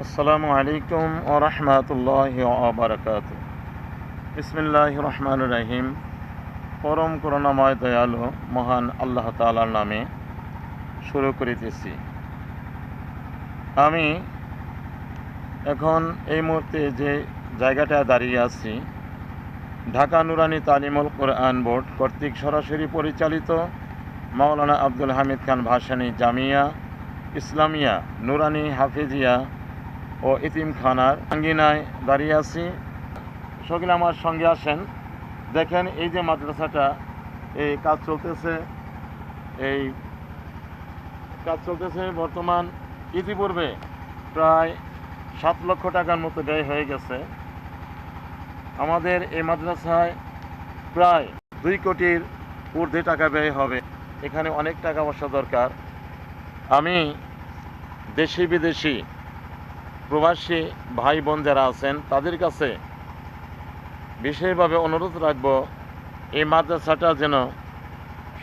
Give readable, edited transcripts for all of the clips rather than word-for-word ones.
আসসালামু আলাইকুম ওয়া রাহমাতুল্লাহি ওয়া বারাকাতুহু। বিসমিল্লাহির রহমানির রহিম। পরম করুণাময় দয়ালু মহান আল্লাহ তাআলার নামে শুরু করিতেছি। আমি এখন এই মুহূর্তে যে জায়গাটায় দাঁড়িয়ে আছি, ঢাকা নুরানি তালিমুল কোরআন বোর্ড কর্তৃক সরাসরি পরিচালিত মাওলানা আব্দুল হামিদ খান ভাসানী জামিয়া ইসলামিয়া নুরানি হাফিজিয়া ও এতিমখানার আঙ্গিনায় দাঁড়িয়ে আছি। সকলে আমার সঙ্গে আসেন। দেখেন এই যে মাদ্রাসাটা, এই কাজ চলতেছে বর্তমান। ইতিপূর্বে প্রায় 7 লক্ষ টাকার মতো ব্যয় হয়ে গেছে। আমাদের এই মাদ্রাসায় প্রায় 2 কোটির ঊর্ধ্বে টাকা ব্যয় হবে। এখানে অনেক টাকা পয়সা দরকার। আমি দেশি বিদেশি প্রবাসী ভাই বোন যারা আছেন তাদের কাছে বিশেষভাবে অনুরোধ রাখব, এই মাদ্রাসাটা যেন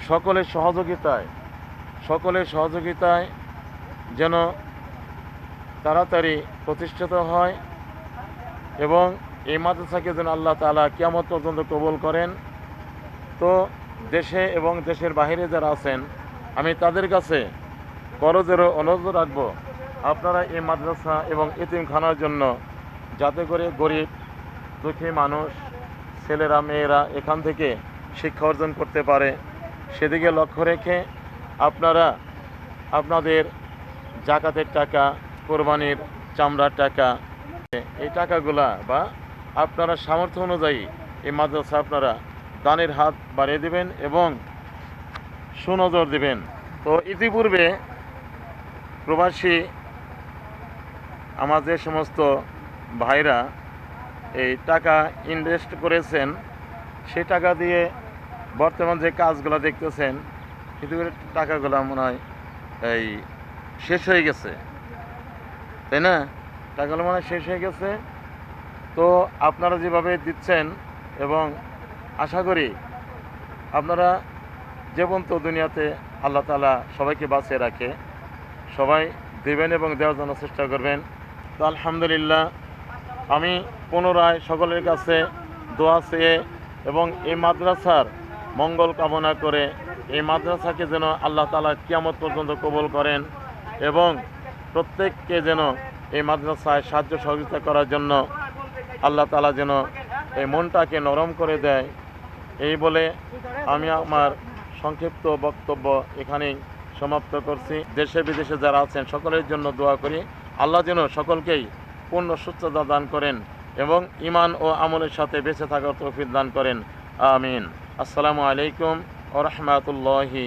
সকলের সহযোগিতায় যেন তাড়াতাড়ি প্রতিষ্ঠিত হয় এবং এই মাদ্রাসাকে যেন আল্লাহ তাআলা কিয়ামত পর্যন্ত কবুল করেন। তো দেশে এবং দেশের বাইরে যারা আছেন, আমি তাদের কাছে করজোড়ে অনুরোধ রাখব, আপনারা এই মাদ্রাসা এবং এতিমখানার জন্য যাতে করে গরিব দুঃখী মানুষ, ছেলেরা মেয়েরা এখান থেকে শিক্ষা অর্জন করতে পারে, সেদিকে লক্ষ্য রেখে আপনারা আপনাদের জাকাতের টাকা, কোরবানির চামড়ার টাকা, এই টাকাগুলা বা আপনারা সামর্থ্য অনুযায়ী এই মাদ্রাসা আপনারা দানের হাত বাড়িয়ে দেবেন এবং সুনজর দেবেন। তো ইতিপূর্বে প্রবাসী আমার যে সমস্ত ভাইরা এই টাকা ইনভেস্ট করেছেন, সেই টাকা দিয়ে বর্তমান যে কাজগুলো দেখতেছেন, কিন্তু টাকাগুলো মনে হয় এই শেষ হয়ে গেছে, তাই না? টাকাগুলো মনে হয় শেষ হয়ে গেছে। তো আপনারা যেভাবে দিচ্ছেন এবং আশা করি আপনারা জীবন্ত দুনিয়াতে আল্লাহ তাআলা সবাইকে বাঁচিয়ে রাখে, সবাই দেবেন এবং দেওয়ার জন্য চেষ্টা করবেন। তো আলহামদুলিল্লাহ, আমি পুনরায় সকলের কাছে দোয়া চেয়ে এবং এই মাদ্রাসার মঙ্গল কামনা করে এই মাদ্রাসাকে যেন আল্লাহ তাআলা কিয়ামত পর্যন্ত কবুল করেন এবং প্রত্যেককে যেন এই মাদ্রাসায় সাহায্য সহযোগিতা করার জন্য আল্লাহ তাআলা যেন এই মনটাকে নরম করে দেয়। এই বলে আমি আমার সংক্ষিপ্ত বক্তব্য এখানেই সমাপ্ত করছি। দেশে বিদেশে যারা আছেন সকলের জন্য দোয়া করি, আল্লাহ যেন সকলকেই পূর্ণ সুস্থতা দান করেন এবং ঈমান ও আমলের সাথে বেঁচে থাকার তৌফিক দান করেন। আমিন। আসসালামু আলাইকুম ওয়া রাহমাতুল্লাহি